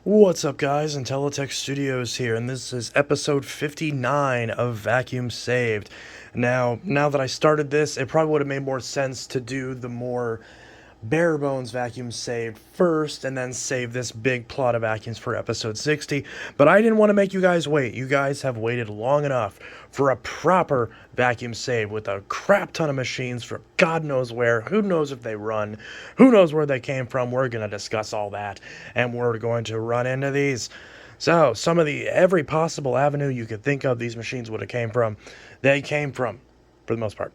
What's up, guys? Intellitech Studios here, and this is episode 59 of Vacuum Saved. Now that I started this, it probably would have made more sense to do the more bare bones vacuum saved first and then save this big plot of vacuums for episode 60, but I didn't want to make you guys wait. You guys have waited long enough for a proper vacuum save with a crap ton of machines from God knows where. Who knows if they run, who knows where they came from. We're going to discuss all that, and we're going to run into these. So every possible avenue you could think of these machines would have came from, they came from, for the most part.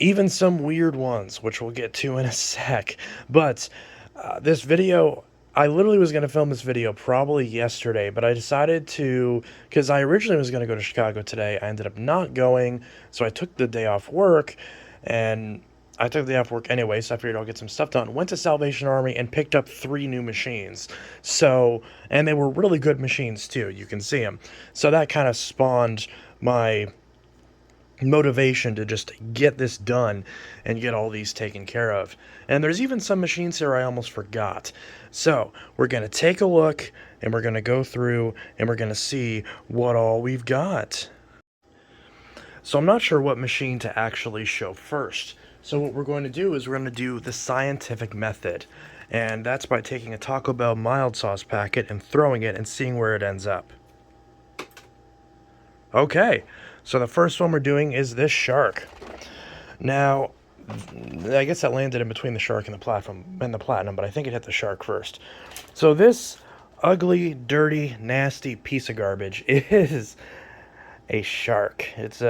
Even some weird ones, which we'll get to in a sec. But this video, I literally was going to film this video probably yesterday, but I decided to, because I originally was going to go to Chicago today. I ended up not going, so I took the day off work, and I took the day off work anyway, so I figured I'll get some stuff done. Went to Salvation Army and picked up 3 new machines. And they were really good machines too, you can see them. So that kind of spawned my motivation to just get this done and get all these taken care of. And there's even some machines here I almost forgot. So we're going to take a look, and we're going to go through, and we're going to see what all we've got. So I'm not sure what machine to actually show first. So what we're going to do is we're going to do the scientific method. And that's by taking a Taco Bell mild sauce packet and throwing it and seeing where it ends up. Okay, so the first one we're doing is this shark. Now, I guess that landed in between the shark and the platinum, but I think it hit the shark first. So this ugly, dirty, nasty piece of garbage is a shark. It's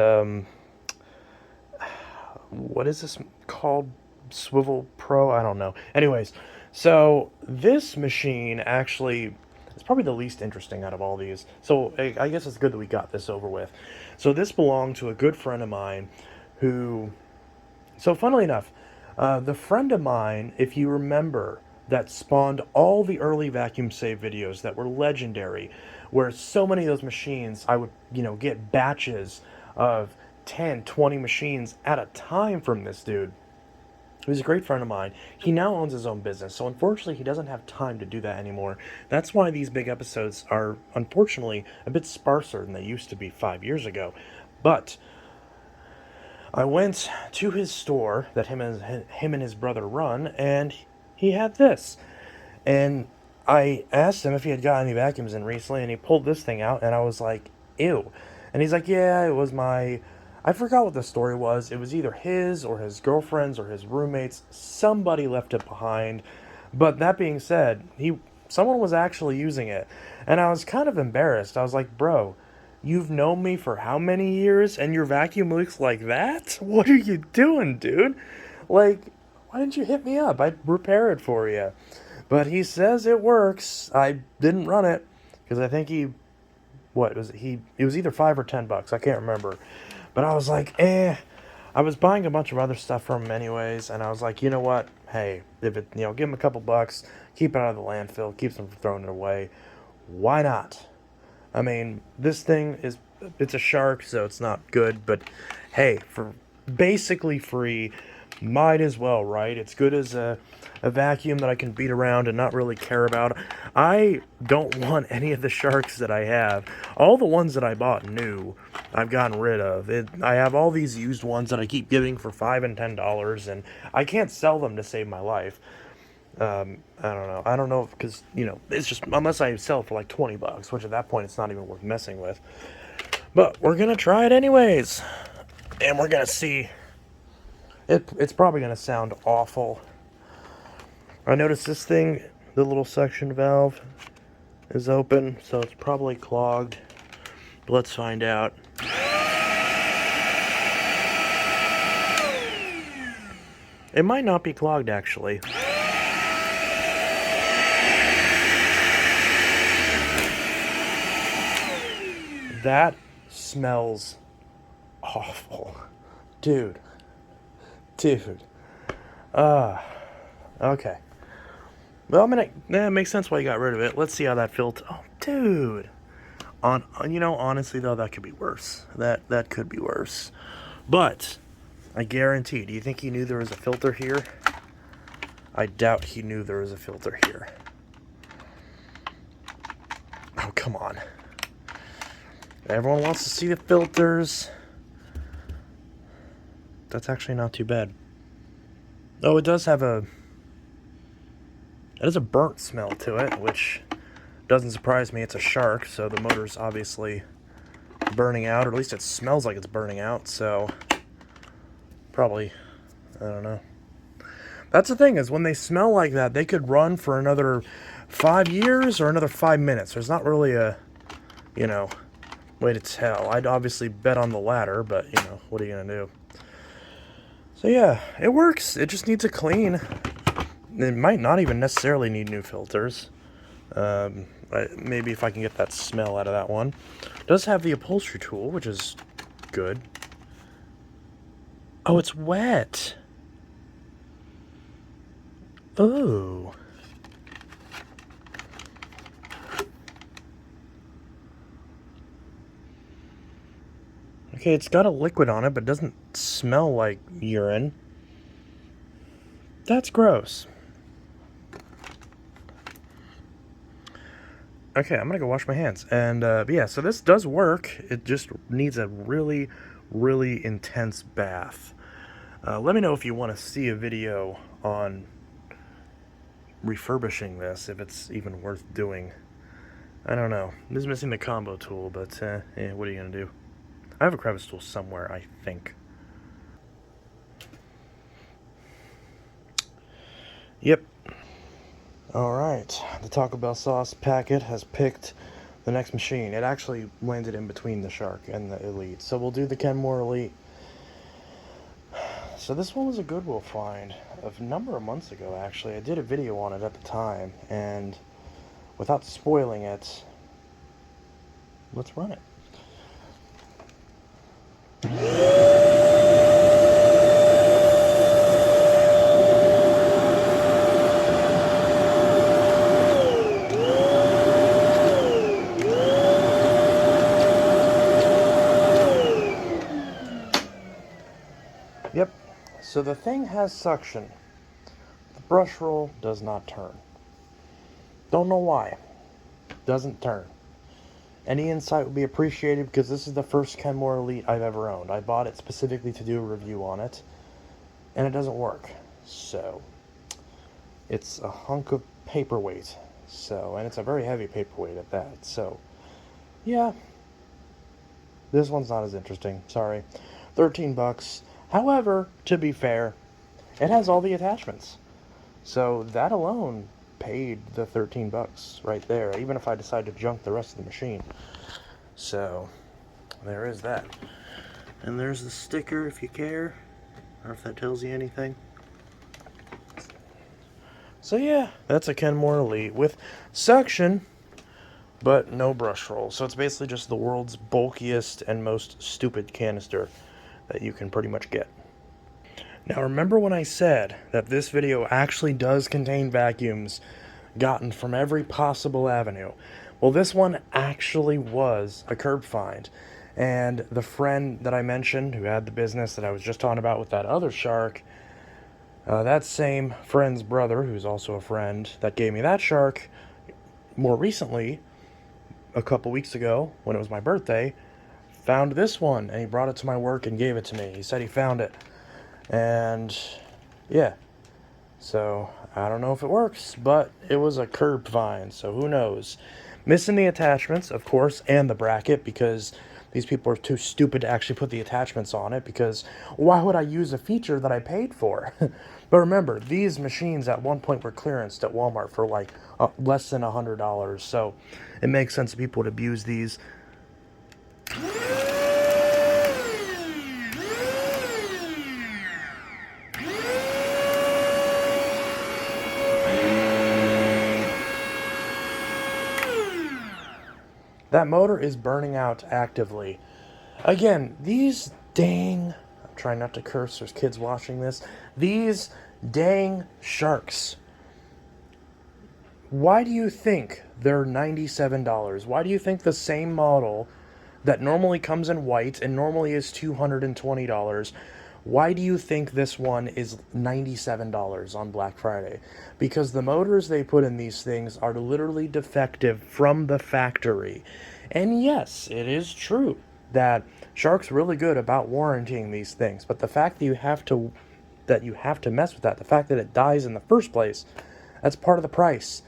what is this called? Swivel Pro? I don't know. Anyways, so this machine actually, it's probably the least interesting out of all these. So I guess it's good that we got this over with. So this belonged to a good friend of mine who... So funnily enough, the friend of mine, if you remember, that spawned all the early vacuum save videos that were legendary, where so many of those machines, I would, get batches of 10, 20 machines at a time from this dude. He's a great friend of mine. He now owns his own business, so unfortunately he doesn't have time to do that anymore. That's why these big episodes are, unfortunately, a bit sparser than they used to be 5 years ago. But I went to his store that him and his brother run, and he had this. And I asked him if he had got any vacuums in recently, and he pulled this thing out, and I was like, ew. And he's like, yeah, it was I forgot what the story was. It was either his or his girlfriend's or his roommate's. Somebody left it behind. But that being said, someone was actually using it. And I was kind of embarrassed. I was like, bro, you've known me for how many years and your vacuum looks like that? What are you doing, dude? Like, why didn't you hit me up? I'd repair it for you. But he says it works. I didn't run it because I think it was either $5 or $10. I can't remember. But I was like, I was buying a bunch of other stuff from him anyways, and I was like, you know what? Hey, if it, give him a couple bucks, keep it out of the landfill, keeps him from throwing it away. Why not? I mean, this thing it's a shark, so it's not good, but hey, for basically free, might as well, right? It's good as a vacuum that I can beat around and not really care about. I don't want any of the sharks that I have. All the ones that I bought new, I've gotten rid of. I have all these used ones that I keep giving for $5 and $10, and I can't sell them to save my life. I don't know because it's just, unless I sell it for like $20, which at that point it's not even worth messing with. But we're gonna try it anyways, and we're gonna see. It's probably gonna sound awful. I noticed this thing, the little suction valve, is open, so it's probably clogged. But let's find out. It might not be clogged, actually. That smells awful. Dude. Okay. Well, that makes sense why you got rid of it. Let's see how that filter. Oh, dude. Honestly though, that could be worse. That could be worse. But I guarantee. Do you think he knew there was a filter here? I doubt he knew there was a filter here. Oh, come on. Everyone wants to see the filters. That's actually not too bad. Oh, it does have a... It has a burnt smell to it, which doesn't surprise me. It's a shark, so the motor's obviously burning out, or at least it smells like it's burning out, so probably, I don't know. That's the thing, is when they smell like that, they could run for another 5 years or another 5 minutes. There's not really a, you know, way to tell. I'd obviously bet on the latter, but, you know, what are you going to do? So yeah, it works. It just needs a clean. It might not even necessarily need new filters. Maybe if I can get that smell out of that one. It does have the upholstery tool, which is good. Oh, it's wet. Oh. Okay, it's got a liquid on it, but it doesn't smell like urine. That's gross. Okay, I'm gonna go wash my hands. And, but yeah, so this does work. It just needs a really, really intense bath. Let me know if you want to see a video on refurbishing this, if it's even worth doing. I don't know. This is missing the combo tool, but, yeah, what are you gonna do? I have a crevice tool somewhere, I think. Yep. Alright, the Taco Bell sauce packet has picked the next machine. It actually landed in between the Shark and the Elite. So we'll do the Kenmore Elite. So this one was a Goodwill find a number of months ago, actually. I did a video on it at the time, and without spoiling it, let's run it. Yep, so the thing has suction. The brush roll does not turn. Don't know why. Doesn't turn. Any insight would be appreciated, because this is the first Kenmore Elite I've ever owned. I bought it specifically to do a review on it, and it doesn't work. So, it's a hunk of paperweight. So, and it's a very heavy paperweight at that. So, yeah. This one's not as interesting. Sorry. 13 bucks. However, to be fair, it has all the attachments. So that alone paid the 13 bucks right there, even if I decide to junk the rest of the machine. So there is that. And there's the sticker if you care, or if that tells you anything. So yeah, that's a Kenmore Elite with suction, but no brush roll. So it's basically just the world's bulkiest and most stupid canister that you can pretty much get. Now remember when I said that this video actually does contain vacuums gotten from every possible avenue? Well, this one actually was a curb find. And the friend that I mentioned who had the business that I was just talking about with that other Shark, that same friend's brother, who's also a friend that gave me that Shark, more recently, a couple weeks ago, when it was my birthday, found this one, and he brought it to my work and gave it to me. He said he found it. And, yeah. So, I don't know if it works, but it was a curb find, so who knows. Missing the attachments, of course, and the bracket, because these people are too stupid to actually put the attachments on it, because why would I use a feature that I paid for? But remember, these machines at one point were clearanced at Walmart for like less than $100, so it makes sense that people would abuse these. That motor is burning out actively. Again, these dang... I'm trying not to curse, there's kids watching this. These dang Sharks. Why do you think they're $97? Why do you think the same model that normally comes in white and normally is $220, Why do you think this one is $97 on Black Friday? Because the motors they put in these things are literally defective from the factory. And yes, it is true that Shark's really good about warranting these things, but the fact that you have to mess with that, the fact that it dies in the first place, that's part of the price,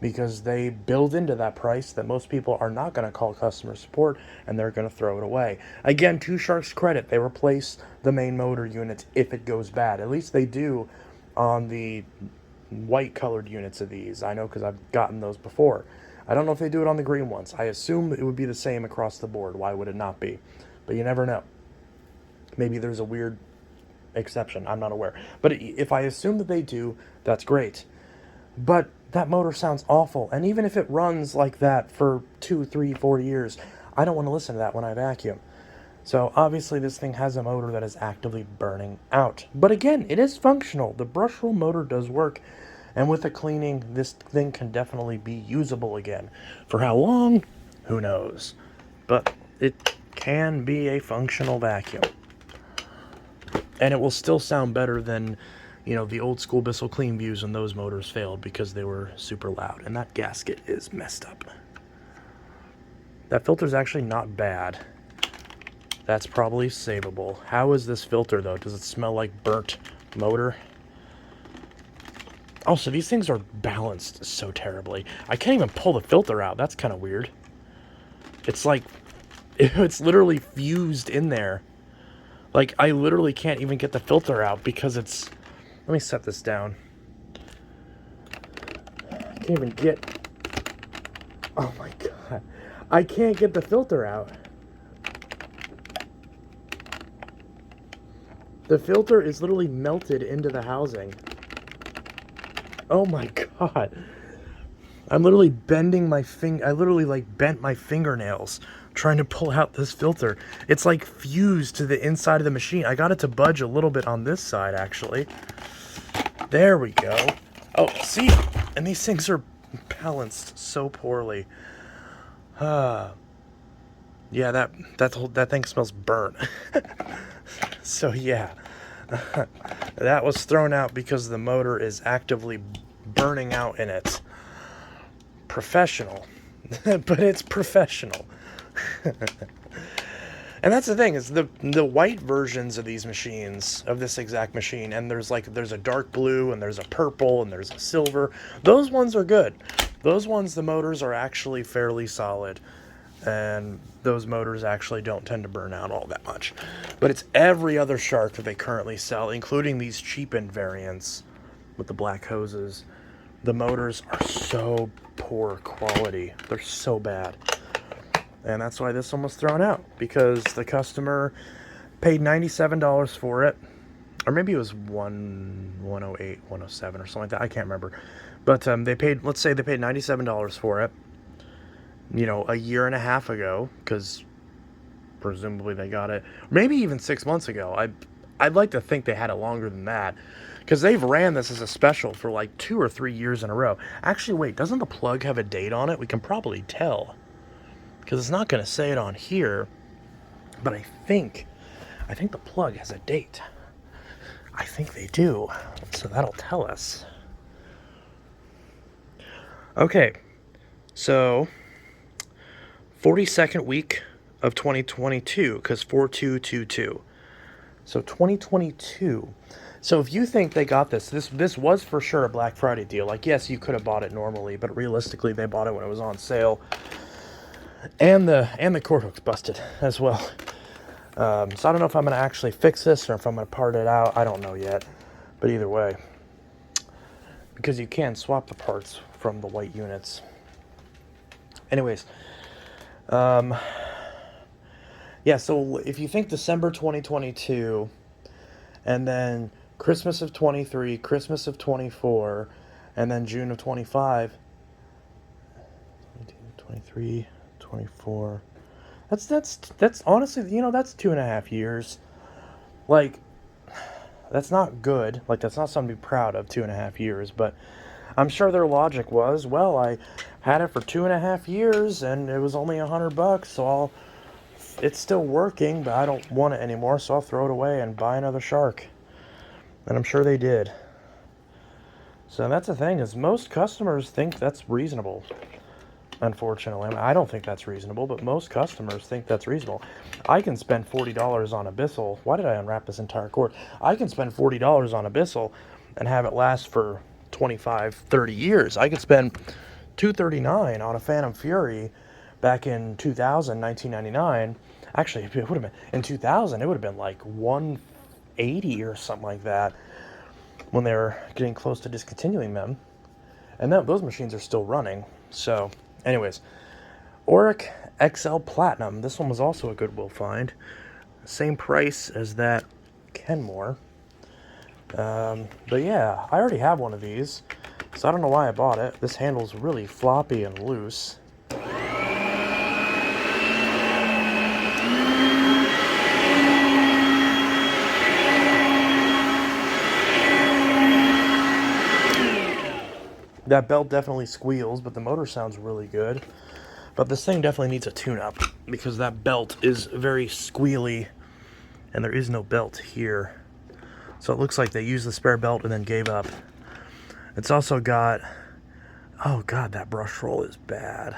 because they build into that price that most people are not going to call customer support and they're going to throw it away. Again, to Shark's credit, they replace the main motor units if it goes bad. At least they do on the white colored units of these. I know because I've gotten those before. I don't know if they do it on the green ones. I assume it would be the same across the board. Why would it not be? But you never know. Maybe there's a weird exception. I'm not aware. But if I assume that they do, that's great. But that motor sounds awful. And even if it runs like that for 2, 3, 4 years, I don't want to listen to that when I vacuum. So obviously this thing has a motor that is actively burning out. But again, it is functional. The brush roll motor does work. And with the cleaning, this thing can definitely be usable again. For how long? Who knows? But it can be a functional vacuum. And it will still sound better than, the old school Bissell Clean Views when those motors failed because they were super loud. And that gasket is messed up. That filter's actually not bad. That's probably savable. How is this filter, though? Does it smell like burnt motor? Oh, so these things are balanced so terribly. I can't even pull the filter out. That's kind of weird. It's like, it's literally fused in there. Like, I literally can't even get the filter out because it's... Let me set this down. I can't even get... Oh my god. I can't get the filter out. The filter is literally melted into the housing. Oh my god. I'm literally bending my I literally bent my fingernails trying to pull out this filter. It's like fused to the inside of the machine. I got it to budge a little bit on this side, actually. There we go. Oh, see? And these things are balanced so poorly. Yeah, that thing smells burnt. So yeah. That was thrown out because the motor is actively burning out in it. Professional. But it's professional. And that's the thing, is the white versions of these machines, of this exact machine, and there's a dark blue, and there's a purple, and there's a silver. Those ones are good. Those ones, the motors are actually fairly solid. And those motors actually don't tend to burn out all that much. But it's every other Shark that they currently sell, including these cheapened variants with the black hoses. The motors are so poor quality. They're so bad. And that's why this one was thrown out, because the customer paid $97 for it. Or maybe it was 108, 107 or something like that. I can't remember. But let's say they paid $97 for it. A year and a half ago, because presumably they got it, maybe even 6 months ago. I'd like to think they had it longer than that, because they've ran this as a special for like 2 or 3 years in a row. Actually, wait, doesn't the plug have a date on it? We can probably tell, because it's not going to say it on here, but I think the plug has a date. I think they do, so that'll tell us. Okay, so 42nd week of 2022, because 4222. So 2022. So if you think they got this was for sure a Black Friday deal. Like, yes, you could have bought it normally, but realistically, they bought it when it was on sale. And the cord hook's busted as well. So I don't know if I'm going to actually fix this or if I'm going to part it out. I don't know yet. But either way, because you can swap the parts from the white units. Anyways, yeah, so if you think December 2022, and then Christmas of 23, Christmas of 24, and then June of 25, 23, 24, that's honestly, that's 2.5 years. Like, that's not good. Like, that's not something to be proud of, 2.5 years, but I'm sure their logic was, well, I had it for 2.5 years, and it was only $100, so it's still working, but I don't want it anymore, so I'll throw it away and buy another shark. And I'm sure they did. So that's the thing, is most customers think that's reasonable. Unfortunately, I mean, I don't think that's reasonable, but most customers think that's reasonable. I can spend $40 on Abyssal. Why did I unwrap this entire cord? I can spend $40 on Abyssal and have it last for 25, 30 years. I could spend $239 on a Phantom Fury back in 2000, 1999. Actually, it would have been in 2000. It would have been like 180 or something like that when they were getting close to discontinuing them. And those machines are still running. So, anyways, Oreck XL Platinum. This one was also a Goodwill find. Same price as that Kenmore. But yeah, I already have one of these, so I don't know why I bought it. This handle's really floppy and loose. That belt definitely squeals, but the motor sounds really good. But this thing definitely needs a tune-up, because that belt is very squealy, and there is no belt here. So it looks like they used the spare belt and then gave up. It's also got... oh god, that brush roll is bad.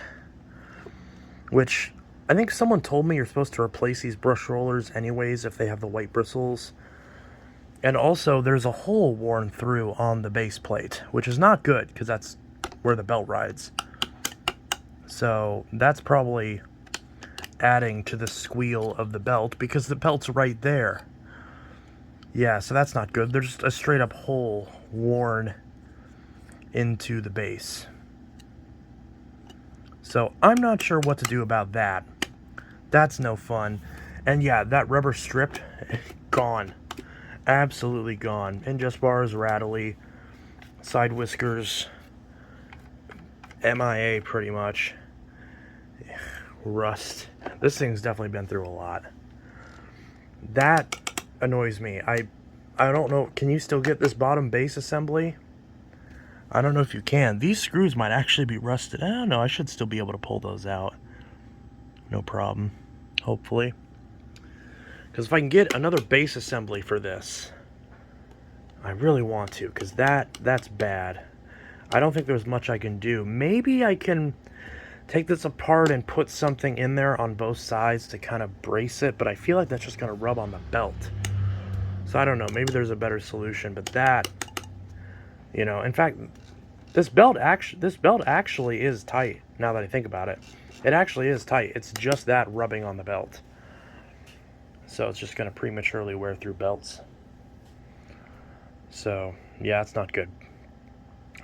Which, I think someone told me you're supposed to replace these brush rollers anyways if they have the white bristles. And also, there's a hole worn through on the base plate, which is not good, because that's where the belt rides. So, that's probably adding to the squeal of the belt, because the belt's right there. Yeah, so that's not good. There's just a straight-up hole worn into the base. So, I'm not sure what to do about that. That's no fun. And yeah, that rubber strip, gone. Absolutely gone. Ingest bars, rattly. Side whiskers, MIA pretty much. Rust. This thing's definitely been through a lot. That annoys me. I don't know. Can you still get this bottom base assembly? I don't know if you can. These screws might actually be rusted. I don't know. I should still be able to pull those out. No problem. Hopefully. Because if I can get another base assembly for this, I really want to, because that's bad. I don't think there's much I can do. Maybe I can take this apart and put something in there on both sides to kind of brace it, but I feel like that's just going to rub on the belt. So I don't know. Maybe there's a better solution, but that, you know, in fact, this belt actually is tight, now that I think about it. It actually is tight. It's just that rubbing on the belt. So it's just going to prematurely wear through belts. So, yeah, it's not good.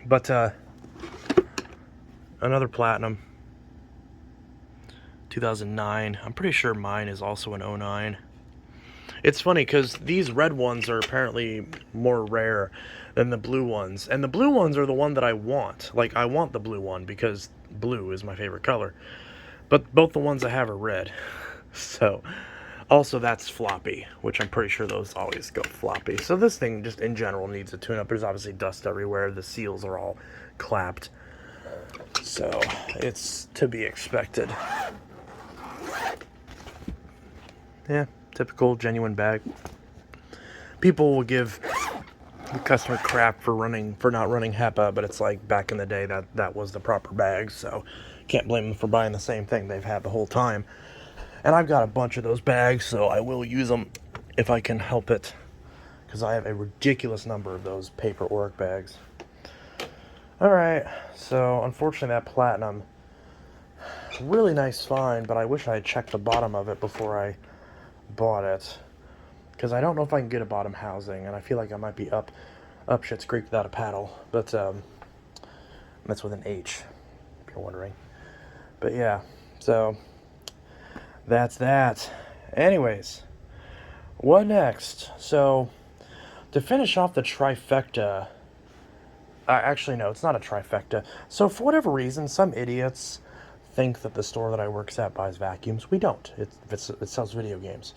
But, another Platinum. 2009. I'm pretty sure mine is also an 09. It's funny, because these red ones are apparently more rare than the blue ones. And the blue ones are the one that I want. Like, I want the blue one, because blue is my favorite color. But both the ones I have are red. So... also, that's floppy, which I'm pretty sure those always go floppy. So this thing, just in general, needs a tune-up. There's obviously dust everywhere. The seals are all clapped. So, it's to be expected. Yeah, typical genuine bag. People will give the customer crap for not running HEPA, but it's like, back in the day, that was the proper bag. So, can't blame them for buying the same thing they've had the whole time. And I've got a bunch of those bags, so I will use them if I can help it. Because I have a ridiculous number of those paper Oreck bags. Alright, so unfortunately that Platinum, really nice find, but I wish I had checked the bottom of it before I bought it. Because I don't know if I can get a bottom housing, and I feel like I might be up shit's creek without a paddle. But, that's with an H, if you're wondering. But yeah, so... that's that. Anyways, what next? So, to finish off the trifecta... actually, no, it's not a trifecta. So, for whatever reason, some idiots think that the store that I work at buys vacuums. We don't. It sells video games.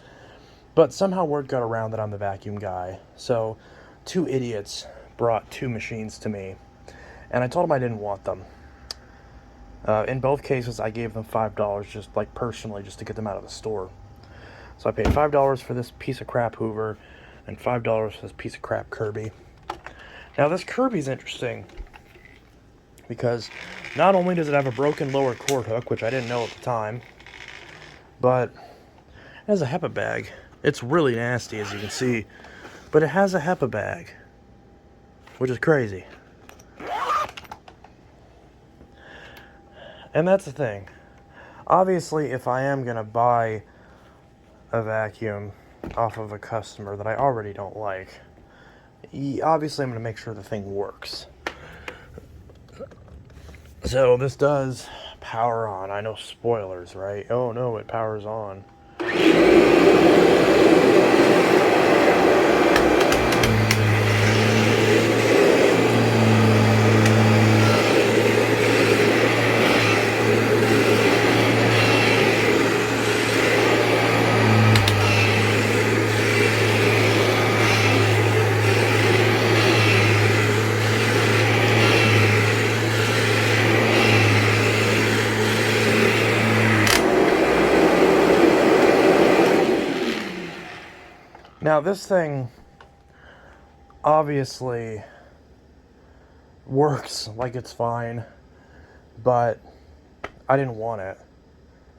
But somehow word got around that I'm the vacuum guy. So, two idiots brought two machines to me. And I told them I didn't want them. In both cases, I gave them $5 just, like, personally, just to get them out of the store. So I paid $5 for this piece of crap Hoover and $5 for this piece of crap Kirby. Now this Kirby's interesting because not only does it have a broken lower cord hook, which I didn't know at the time, but it has a HEPA bag. It's really nasty, as you can see, but it has a HEPA bag, which is crazy. And that's the thing. Obviously, if I am going to buy a vacuum off of a customer that I already don't like, obviously I'm going to make sure the thing works. So this does power on. I know, spoilers, right? Oh no, it powers on. Now this thing obviously works like it's fine, but I didn't want it.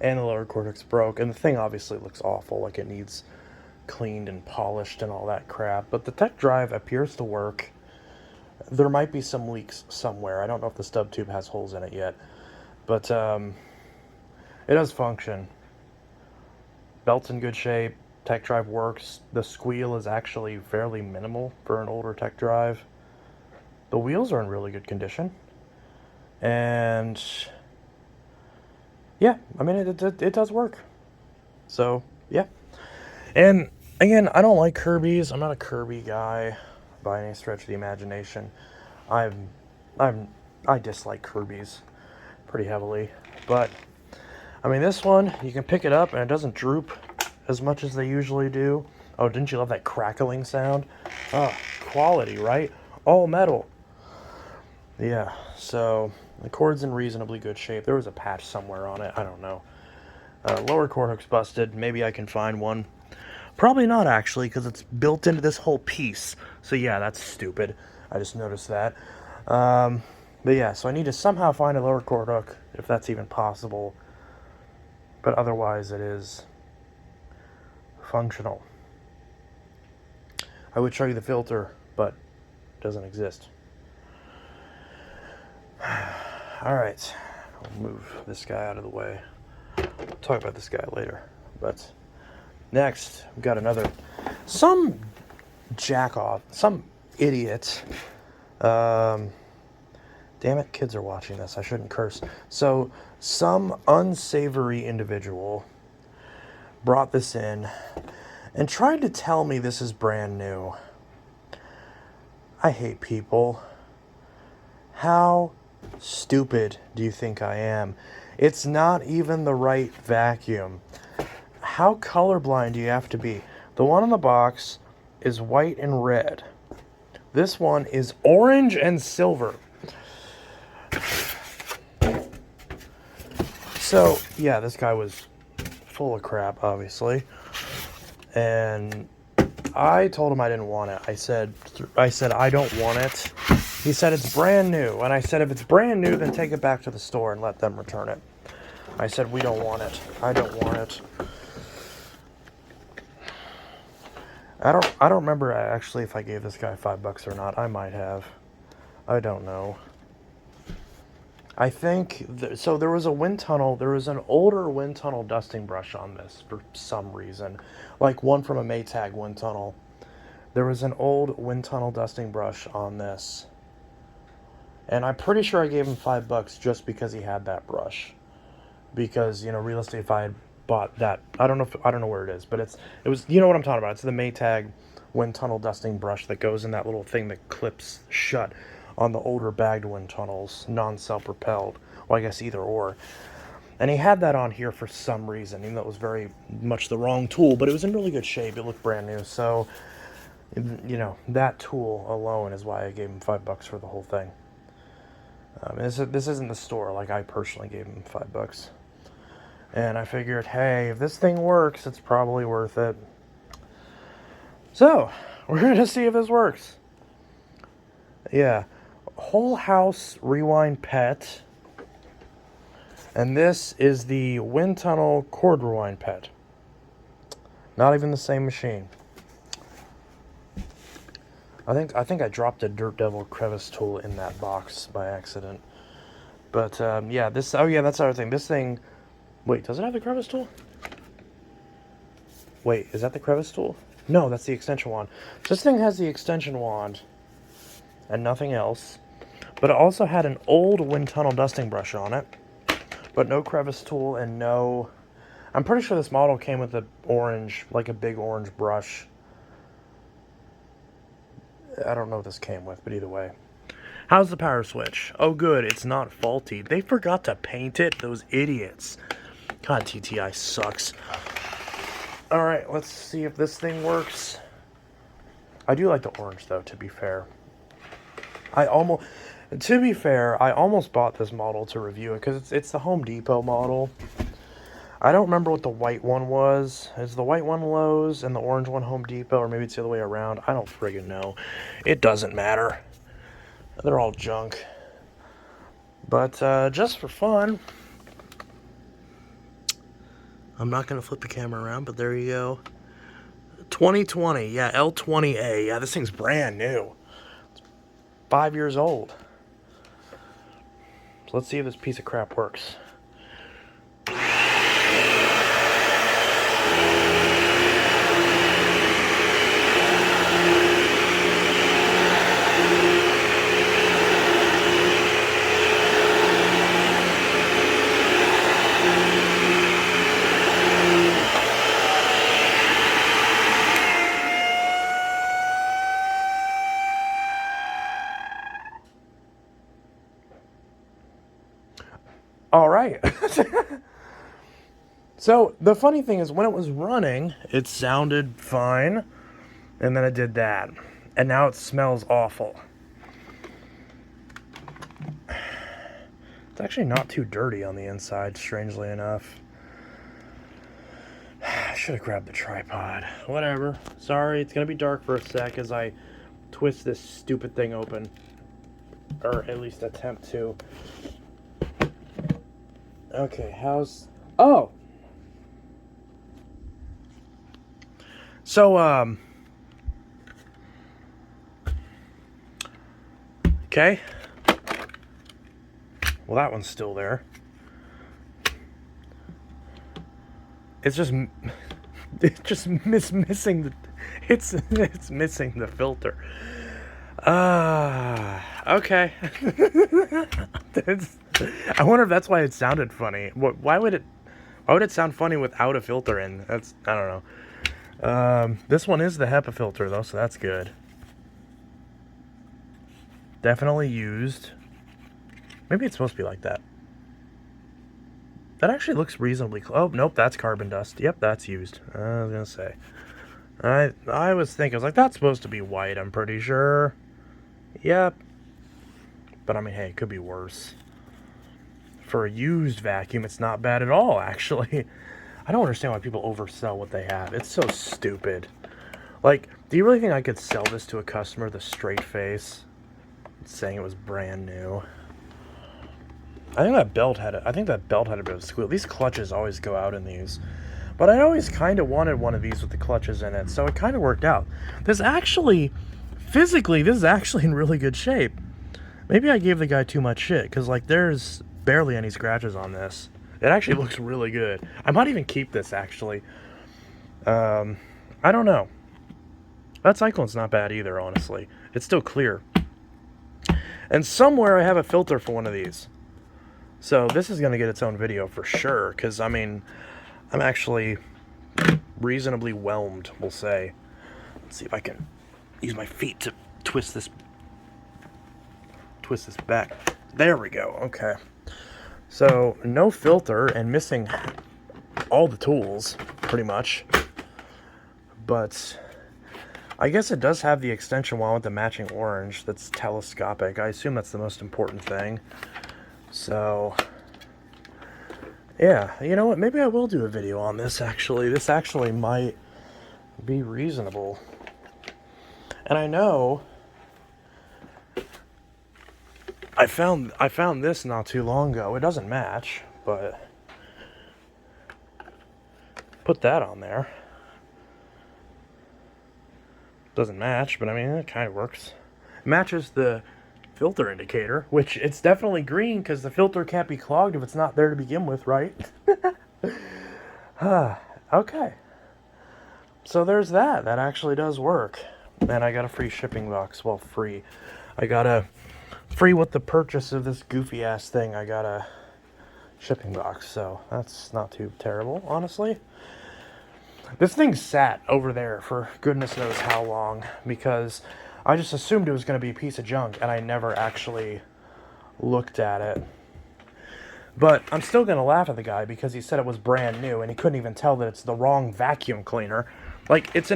And the lower cord hook's broke, and the thing obviously looks awful, like it needs cleaned and polished and all that crap. But the tech drive appears to work. There might be some leaks somewhere. I don't know if the stub tube has holes in it yet, but it does function. Belt's in good shape. Tech drive works. The squeal is actually fairly minimal for an older tech drive. The wheels are in really good condition. And yeah, I mean, it does work. So, yeah. And again, I don't like Kirby's. I'm not a Kirby guy by any stretch of the imagination. I dislike Kirby's pretty heavily. But, I mean, this one, you can pick it up and it doesn't droop as much as they usually do. Oh, didn't you love that crackling sound? Oh, quality, right? All metal. Yeah, so the cord's in reasonably good shape. There was a patch somewhere on it. I don't know. Lower cord hook's busted. Maybe I can find one. Probably not, actually, because it's built into this whole piece. So yeah, that's stupid. I just noticed that. But yeah, so I need to somehow find a lower cord hook, if that's even possible. But otherwise, it is functional. I would show you the filter, but it doesn't exist. Alright, I'll move this guy out of the way. I'll talk about this guy later. But next, we've got some jack-off, some idiot. Damn it, kids are watching this. I shouldn't curse. So, some unsavory individual brought this in and tried to tell me this is brand new. I hate people. How stupid do you think I am? It's not even the right vacuum. How colorblind do you have to be? The one on the box is white and red. This one is orange and silver. So, yeah, this guy was full of crap, obviously. And I told him I didn't want it. I said I don't want it. He said it's brand new. And I said, if it's brand new, then take it back to the store and let them return it. I said, we don't want it. I don't want it. I don't remember actually if I gave this guy $5 or not. I might have. I don't know. I think, so there was a wind tunnel, there was an older wind tunnel dusting brush on this for some reason. Like one from a Maytag wind tunnel. There was an old wind tunnel dusting brush on this. And I'm pretty sure I gave him $5 just because he had that brush. Because, you know, realistically, if I had bought that, I don't know where it is, but it was, you know what I'm talking about. It's the Maytag wind tunnel dusting brush that goes in that little thing that clips shut on the older bagged wind tunnels, non-self-propelled. Well, I guess either or. And he had that on here for some reason, even though it was very much the wrong tool, but it was in really good shape. It looked brand new. So, you know, that tool alone is why I gave him $5 for the whole thing. This isn't the store. Like, I personally gave him $5. And I figured, hey, if this thing works, it's probably worth it. So, we're going to see if this works. Yeah. Whole House Rewind Pet. And this is the Wind Tunnel Cord Rewind Pet. Not even the same machine. I think I dropped a Dirt Devil crevice tool in that box by accident. But yeah, this. Oh yeah, that's the other thing. This thing. Wait, does it have the crevice tool? Wait, is that the crevice tool? No, that's the extension wand. This thing has the extension wand and nothing else. But it also had an old wind tunnel dusting brush on it, but no crevice tool and no. I'm pretty sure this model came with a orange, like a big orange brush. I don't know what this came with, but either way. How's the power switch? Oh good, it's not faulty. They forgot to paint it, those idiots. God, TTI sucks. Alright, let's see if this thing works. I do like the orange though, to be fair. I almost bought this model to review it, because it's the Home Depot model. I don't remember what the white one was. Is the white one Lowe's and the orange one Home Depot, or maybe it's the other way around? I don't friggin' know. It doesn't matter. They're all junk. But just for fun, I'm not going to flip the camera around, but there you go. 2020, yeah, L20A. Yeah, this thing's brand new. It's 5 years old. So let's see if this piece of crap works. All right. So the funny thing is, when it was running, it sounded fine, and then it did that, and now it smells awful. It's actually not too dirty on the inside, strangely enough. I should have grabbed the tripod. Whatever. Sorry, it's gonna be dark for a sec as I twist this stupid thing open, or at least attempt to. Okay, how's... Oh! So, okay. Well, that one's still there. It's just... It's just missing the... It's missing the filter. Okay. I wonder if that's why it sounded funny. Why would it sound funny without a filter in? That's, I don't know. This one is the HEPA filter though, so that's good. Definitely used. Maybe it's supposed to be like that. That actually looks reasonably close. Oh, nope, that's carbon dust. Yep, that's used. I was gonna say. I was thinking, I was like, that's supposed to be white, I'm pretty sure. Yep. But I mean, hey, it could be worse. For a used vacuum, it's not bad at all, actually. I don't understand why people oversell what they have. It's so stupid. Like, do you really think I could sell this to a customer with a straight face, saying it was brand new? I think that belt had a bit of a squeal. These clutches always go out in these. But I always kind of wanted one of these with the clutches in it, so it kind of worked out. Physically, this is actually in really good shape. Maybe I gave the guy too much shit, because, like, there's barely any scratches on this. It actually looks really good. I might even keep this, actually. I don't know. That cyclone's not bad either, honestly. It's still clear. And somewhere I have a filter for one of these. So this is going to get its own video for sure, because, I mean, I'm actually reasonably whelmed, we'll say. Let's see if I can use my feet to twist this back. There we go. Okay. So, no filter and missing all the tools, pretty much. But I guess it does have the extension wand with the matching orange that's telescopic. I assume that's the most important thing. So, Yeah, you know what? Maybe I will do a video on this, actually. This actually might be reasonable. And I know I found this not too long ago. It doesn't match, but put that on there. Doesn't match, but I mean, it kind of works. It matches the filter indicator, which it's definitely green because the filter can't be clogged if it's not there to begin with, right? Okay. So there's that. That actually does work. And I got a free shipping box. Well, free. I got a free with the purchase of this goofy ass thing. I got a shipping box, so that's not too terrible, honestly. This thing sat over there for goodness knows how long because I just assumed it was going to be a piece of junk and I never actually looked at it. But I'm still going to laugh at the guy because he said it was brand new and he couldn't even tell that it's the wrong vacuum cleaner. Like, it's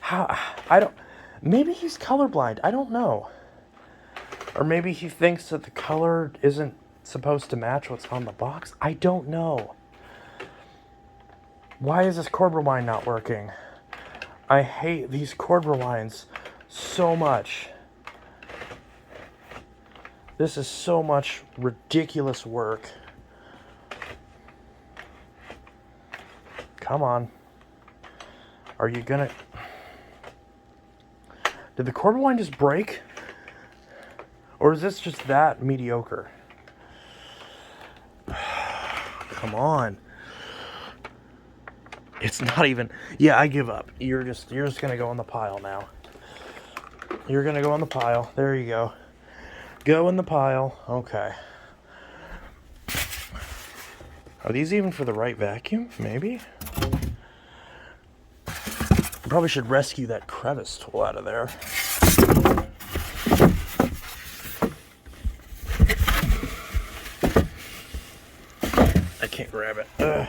how, I don't, maybe he's colorblind. I don't know. Or maybe he thinks that the color isn't supposed to match what's on the box. I don't know. Why is this cord rewind not working? I hate these cord rewinds so much. This is so much ridiculous work. Come on. Are you gonna... Did the cord rewind just break? Or is this just that mediocre? Come on. It's not even... Yeah, I give up. You're just gonna go in the pile now. You're gonna go in the pile. There you go. Go in the pile. Okay. Are these even for the right vacuum? Maybe? I probably should rescue that crevice tool out of there. I can't grab it. Ugh.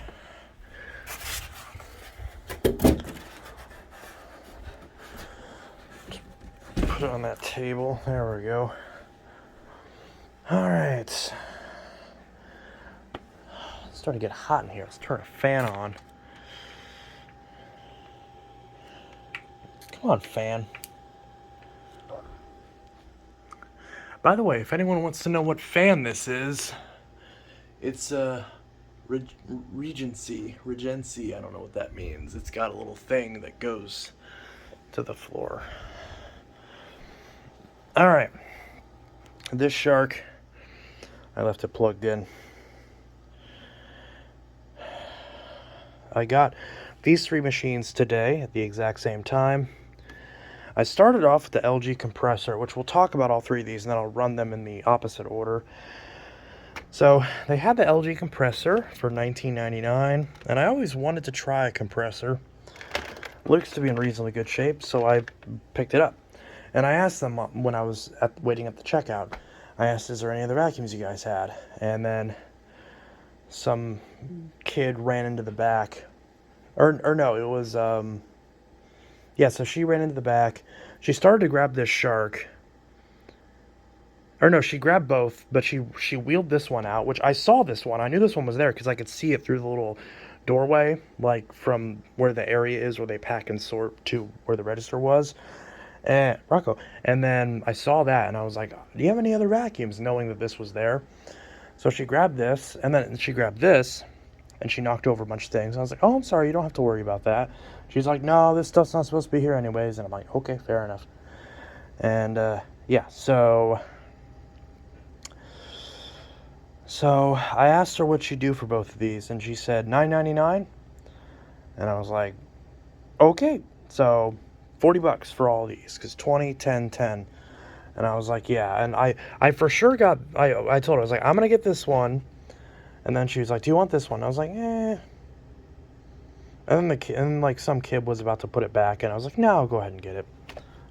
Put it on that table. There we go. Alright. It's starting to get hot in here. Let's turn a fan on. Come on, fan. By the way, if anyone wants to know what fan this is, it's Regency. I don't know what that means. It's got a little thing that goes to the floor. Alright. This shark, I left it plugged in. I got these three machines today at the exact same time. I started off with the LG compressor, which we'll talk about all three of these, and then I'll run them in the opposite order. So they had the LG compressor for $19.99, and I always wanted to try a compressor. Looks to be in reasonably good shape, so I picked it up. And I asked them when I was waiting at the checkout, I asked, is there any other vacuums you guys had? And then some kid ran into the back. Or no, it was... Yeah, so she ran into the back. She started to grab this shark. Or no, she grabbed both, but she wheeled this one out, which I saw this one. I knew this one was there because I could see it through the little doorway, like from where the area is where they pack and sort to where the register was. Rocco. And then I saw that, and I was like, do you have any other vacuums? Knowing that this was there. So she grabbed this, and then she grabbed this, and she knocked over a bunch of things. I was like, oh, I'm sorry, you don't have to worry about that. She's like, no, this stuff's not supposed to be here anyways. And I'm like, okay, fair enough. And, yeah, so I asked her what she'd do for both of these, and she said $9.99. And I was like, okay, so $40 for all of these, because 20, 10, 10. And I was like, yeah. And I for sure got, I told her, I was like, I'm going to get this one. And then she was like, do you want this one? I was like, eh. And then like some kid was about to put it back, and I was like, no, go ahead and get it.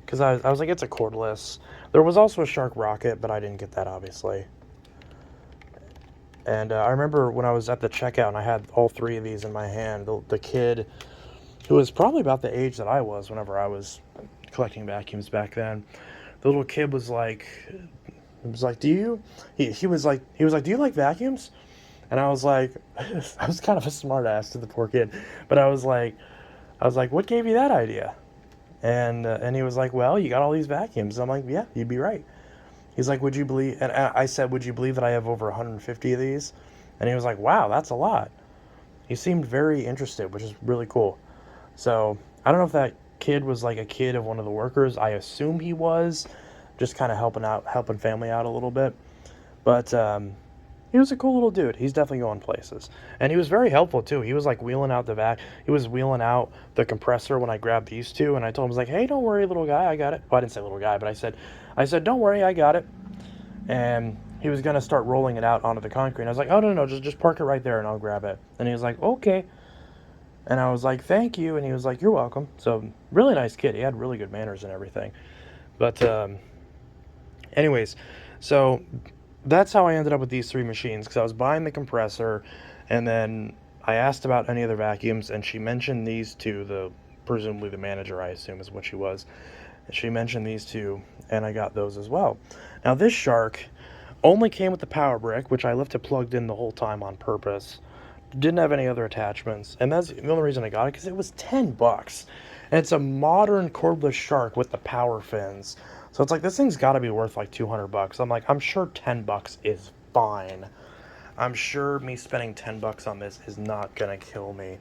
Because I was like, it's a cordless. There was also a Shark Rocket, but I didn't get that, obviously. And I remember when I was at the checkout, and I had all three of these in my hand, the kid, who was probably about the age that I was whenever I was collecting vacuums back then, the little kid was like, do you, he was like, do you like vacuums? And I was like, I was kind of a smart ass to the poor kid, but I was like, what gave you that idea? And he was like, well, you got all these vacuums. I'm like, yeah, you'd be right. He's like, would you believe? And I said, would you believe that I have over 150 of these? And he was like, wow, that's a lot. He seemed very interested, which is really cool. So I don't know if that kid was like a kid of one of the workers. I assume he was, just kind of helping family out a little bit. But he was a cool little dude. He's definitely going places, and he was very helpful too. He was like wheeling out the vac. He was wheeling out the compressor when I grabbed these two, and I told him, I was like, "Hey, don't worry, little guy, I got it." Well, I didn't say little guy, but I said, "Don't worry, I got it." And he was gonna start rolling it out onto the concrete. And I was like, "Oh no, no, just park it right there, and I'll grab it." And he was like, "Okay." And I was like, "Thank you." And he was like, "You're welcome." So really nice kid. He had really good manners and everything. But anyways, so that's how I ended up with these three machines, because I was buying the compressor, and then I asked about any other vacuums, and she mentioned these two. The presumably the manager, I assume, is what she was. She mentioned these two, and I got those as well. Now this Shark only came with the power brick, which I left it plugged in the whole time on purpose. Didn't have any other attachments, and that's the only reason I got it, because it was $10, and it's a modern cordless Shark with the power fins. So it's like, this thing's got to be worth like $200. I'm like, I'm sure $10 is fine. I'm sure me spending $10 on this is not gonna kill me,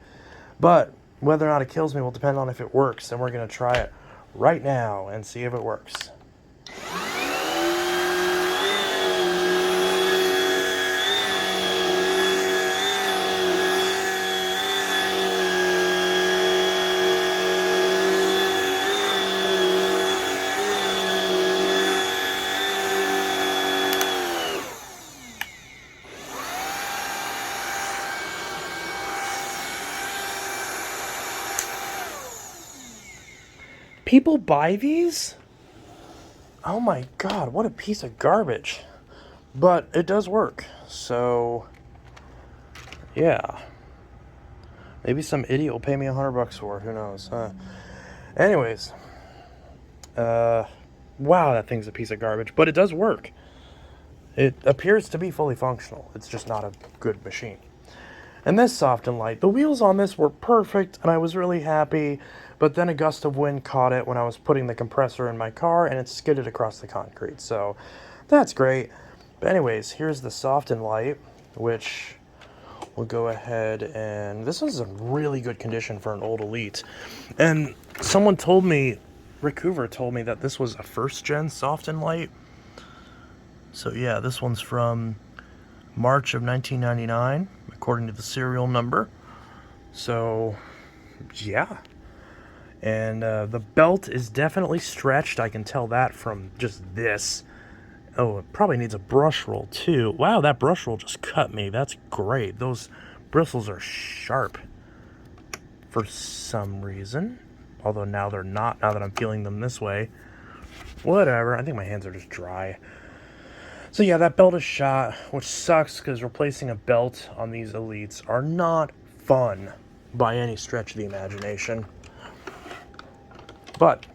but whether or not it kills me will depend on if it works, and we're gonna try it right now and see if it works. People buy these? Oh my god, what a piece of garbage. But it does work, so yeah. Maybe some idiot will pay me $100 for it, who knows, huh? Anyways, wow, that thing's a piece of garbage, but it does work. It appears to be fully functional. It's just not a good machine. And this Soft and Light, the wheels on this were perfect, and I was really happy, but then a gust of wind caught it when I was putting the compressor in my car, and it skidded across the concrete, so that's great. But anyways, here's the Soft and Light, which we'll go ahead, and this is in really good condition for an old Elite. And someone told me, Rick Hoover told me, that this was a first-gen Soft and Light. So yeah, this one's from March of 1999, according to the serial number. So yeah, and the belt is definitely stretched. I can tell that from just this. Oh, it probably needs a brush roll too. Wow, that brush roll just cut me. That's great. Those bristles are sharp for some reason, although now they're not, now that I'm feeling them this way. Whatever, I think my hands are just dry. So yeah, that belt is shot, which sucks, because replacing a belt on these Elites are not fun by any stretch of the imagination. But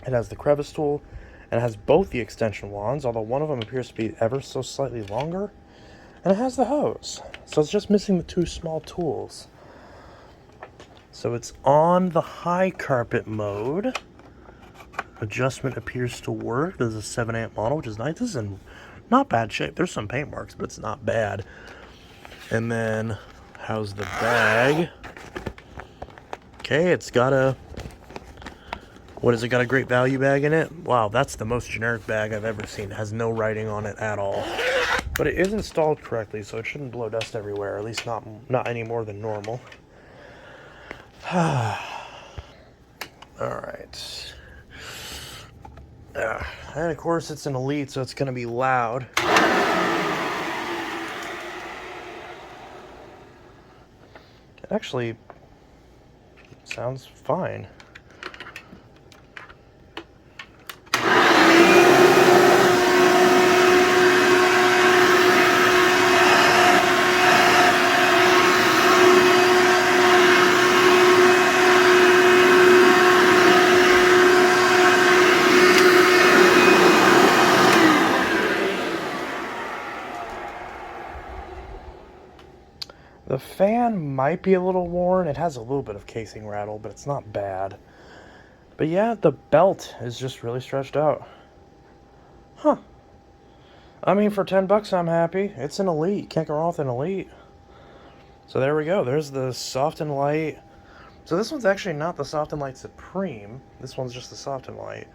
it has the crevice tool, and it has both the extension wands, although one of them appears to be ever so slightly longer, and it has the hose. So it's just missing the two small tools. So it's on the high carpet mode. Adjustment appears to work. This is a 7-amp model, which is nice. This is in not bad shape. There's some paint marks, but it's not bad. And then, how's the bag? Okay, it's got a... What is it? Got a great value bag in it? Wow, that's the most generic bag I've ever seen. It has no writing on it at all. But it is installed correctly, so it shouldn't blow dust everywhere. At least not any more than normal. Alright. And of course it's an Elite, so it's going to be loud. It actually sounds fine. The fan might be a little worn. It has a little bit of casing rattle, but it's not bad. But yeah, the belt is just really stretched out. Huh. I mean, for 10 bucks, I'm happy. It's an Elite. Can't go wrong with an Elite. So there we go. There's the Soft and Light. So this one's actually not the Soft and Light Supreme. This one's just the Soft and Light,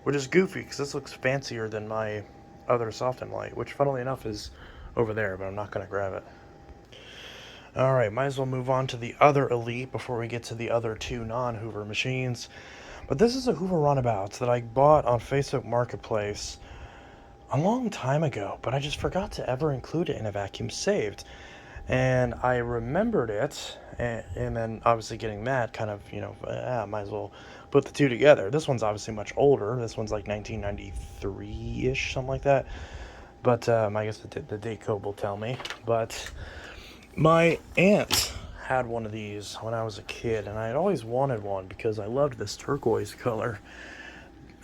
which is goofy because this looks fancier than my other Soft and Light, which funnily enough is over there, but I'm not going to grab it. Alright, might as well move on to the other Elite before we get to the other two non-Hoover machines. But this is a Hoover Runabout that I bought on Facebook Marketplace a long time ago, but I just forgot to ever include it in a vacuum saved. And I remembered it, and then obviously getting that kind of, might as well put the two together. This one's obviously much older. This one's like 1993-ish, something like that. But I guess the date code will tell me. But my aunt had one of these when I was a kid, and I had always wanted one because I loved this turquoise color.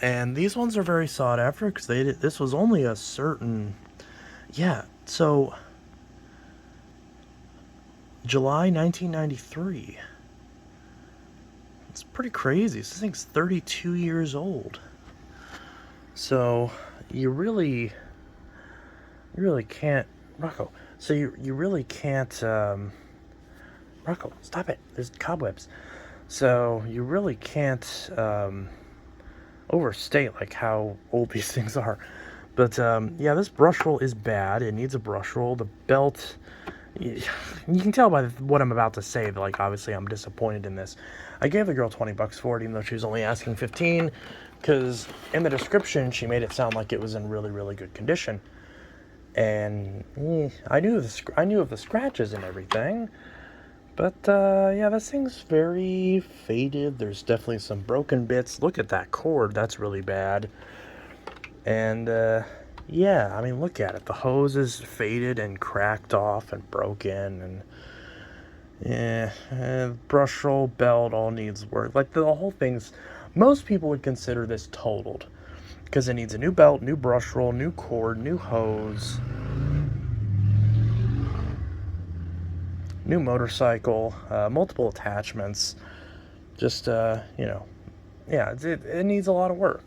And these ones are very sought after because this was only a certain, so July 1993. It's pretty crazy. This thing's 32 years old. So you really can't, Rocco. So you really can't, Rocco, stop it. There's cobwebs. So you really can't overstate like how old these things are. But yeah, this brush roll is bad. It needs a brush roll. The belt, you can tell by what I'm about to say that, like, obviously I'm disappointed in this. I gave the girl 20 bucks for it, even though she was only asking 15, because in the description she made it sound like it was in really, really good condition. And I knew of the scratches and everything, but yeah, this thing's very faded. There's definitely some broken bits. Look at that cord, that's really bad. And yeah, I mean, look at it. The hose is faded and cracked off and broken, and yeah, brush roll, belt, all needs work. Like, the whole thing's, most people would consider this totaled, because it needs a new belt, new brush roll, new cord, new hose, new motorcycle, multiple attachments. Just, yeah, it needs a lot of work.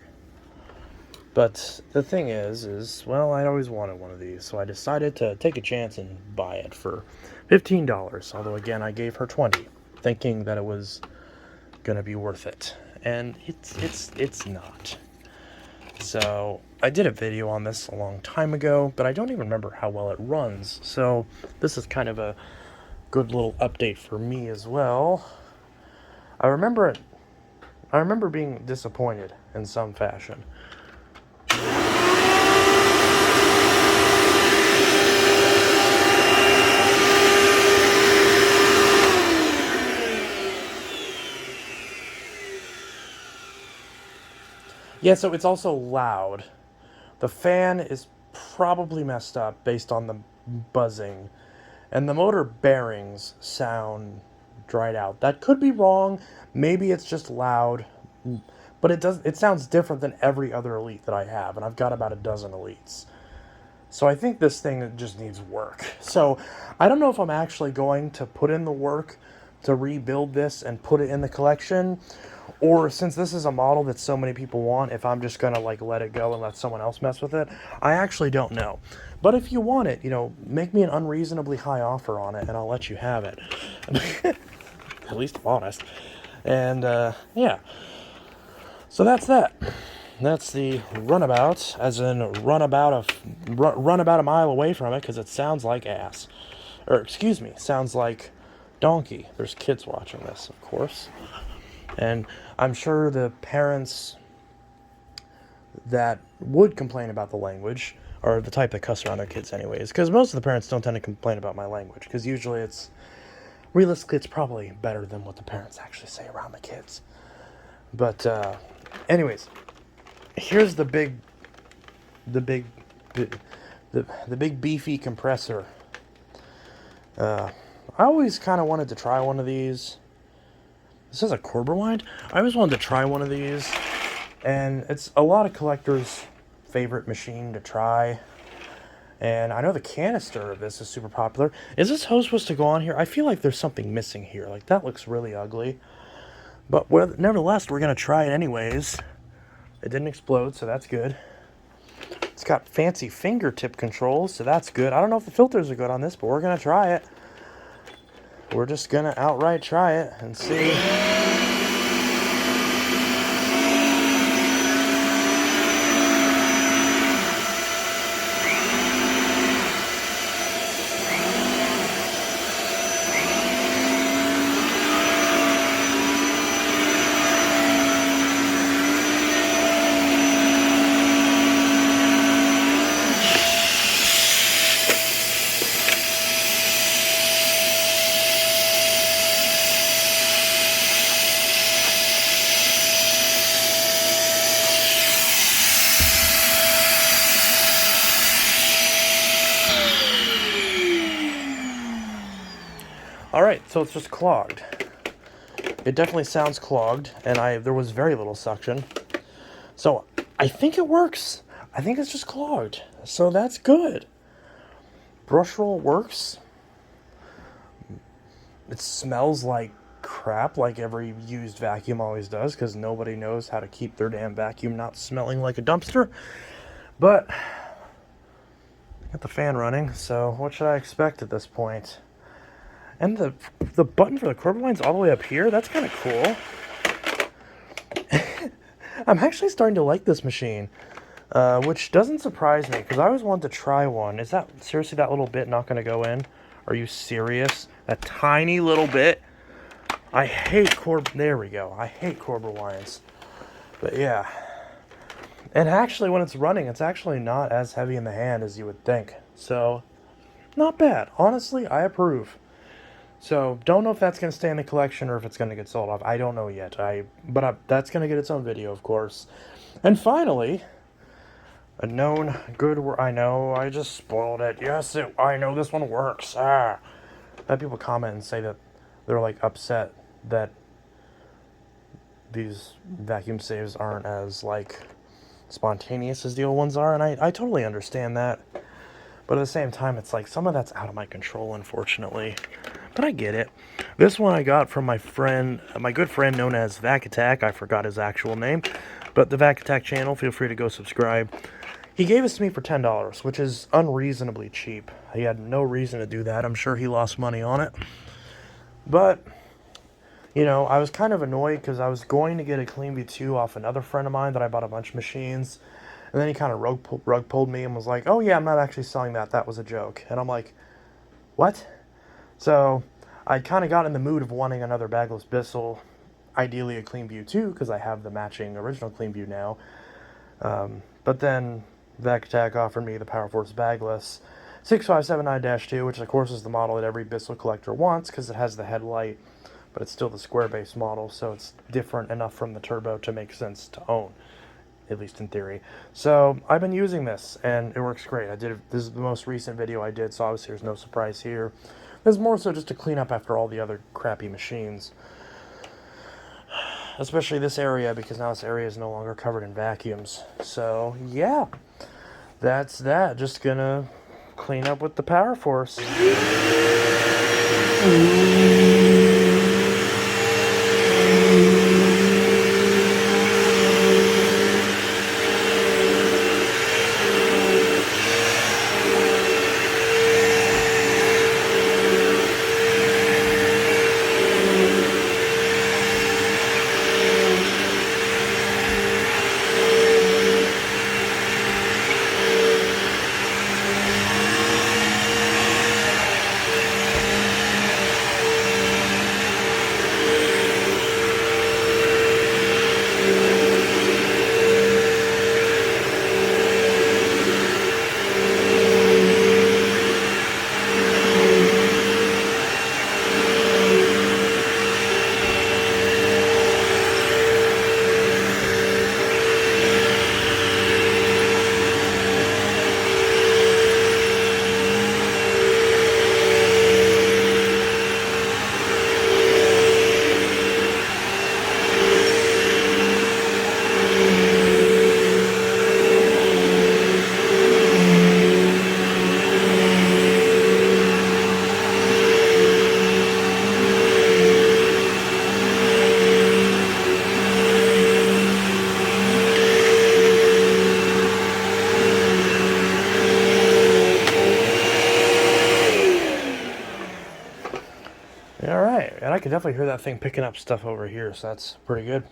But the thing is, well, I always wanted one of these, so I decided to take a chance and buy it for $15. Although, again, I gave her 20, thinking that it was gonna be worth it, and it's not. So I did a video on this a long time ago, but I don't even remember how well it runs. So this is kind of a good little update for me as well. I remember being disappointed in some fashion. Yeah, so it's also loud. The fan is probably messed up based on the buzzing. And the motor bearings sound dried out. That could be wrong. Maybe it's just loud. But it sounds different than every other Elite that I have. And I've got about a dozen Elites. So I think this thing just needs work. So I don't know if I'm actually going to put in the work to rebuild this and put it in the collection, or since this is a model that so many people want, if I'm just gonna like let it go and let someone else mess with it. I actually don't know. But if you want it, make me an unreasonably high offer on it and I'll let you have it. At least I'm honest. And yeah, so that's that. That's the Runabout, as in run about a mile away from it, because it sounds like ass. Or, excuse me, sounds like donkey. There's kids watching this, of course. And I'm sure the parents that would complain about the language are the type that cuss around their kids anyways. Because most of the parents don't tend to complain about my language, because usually realistically, it's probably better than what the parents actually say around the kids. But, anyways, here's the big beefy compressor. I always kind of wanted to try one of these. This is a cord rewind. I always wanted to try one of these, and it's a lot of collectors' favorite machine to try. And I know the canister of this is super popular. Is this hose supposed to go on here? I feel like there's something missing here. Like, that looks really ugly. But nevertheless, we're going to try it anyways. It didn't explode, so that's good. It's got fancy fingertip controls, so that's good. I don't know if the filters are good on this, but we're going to try it. We're just going to outright try it and see. Alright, so it's just clogged. It definitely sounds clogged, and there was very little suction. So, I think it works. I think it's just clogged. So that's good. Brush roll works. It smells like crap, like every used vacuum always does, because nobody knows how to keep their damn vacuum not smelling like a dumpster. But, I got the fan running, so what should I expect at this point? And the button for the Kirby line's all the way up here? That's kind of cool. I'm actually starting to like this machine, which doesn't surprise me, because I always wanted to try one. Is that, seriously, that little bit not going to go in? Are you serious? That tiny little bit? I hate there we go. I hate Kirby lines. But yeah. And actually, when it's running, it's actually not as heavy in the hand as you would think. So, not bad. Honestly, I approve. So, don't know if that's going to stay in the collection or if it's going to get sold off. I don't know yet. But that's going to get its own video, of course. And finally, a known good I know, I just spoiled it. Yes, I know this one works. I had people comment and say that they're, like, upset that these vacuum saves aren't as, like, spontaneous as the old ones are. And I totally understand that. But at the same time, it's like some of that's out of my control, unfortunately. But I get it. This one I got from my friend, my good friend known as Vac Attack. I forgot his actual name. But the Vac Attack channel, feel free to go subscribe. He gave this to me for $10, which is unreasonably cheap. He had no reason to do that. I'm sure he lost money on it. But, you know, I was kind of annoyed because I was going to get a CleanView 2 off another friend of mine that I bought a bunch of machines. And then he kind of rug pulled me and was like, oh yeah, I'm not actually selling that. That was a joke. And I'm like, what? So I kind of got in the mood of wanting another bagless Bissell, ideally a CleanView 2, because I have the matching original CleanView now. But then Vac Attack offered me the Powerforce bagless 6579-2, which of course is the model that every Bissell collector wants because it has the headlight, but it's still the square base model, so it's different enough from the turbo to make sense to own, at least in theory. So I've been using this, and it works great. This is the most recent video I did, so obviously there's no surprise here. There's more so just to clean up after all the other crappy machines. Especially this area, because now this area is no longer covered in vacuums. So, yeah. That's that. Just gonna clean up with the Powerforce. All right, and I can definitely hear that thing picking up stuff over here, so that's pretty good.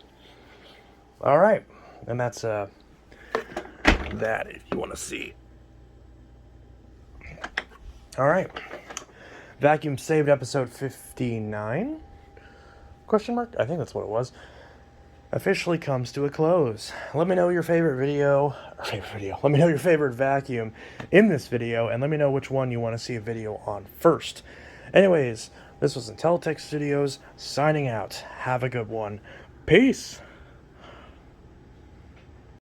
All right, and that's that if you want to see. All right, vacuum saved episode 59? Question mark? I think that's what it was. Officially comes to a close. Let me know your favorite video. Let me know your favorite vacuum in this video, and let me know which one you want to see a video on first. Anyways, this was Intellitech Studios signing out. Have a good one. Peace.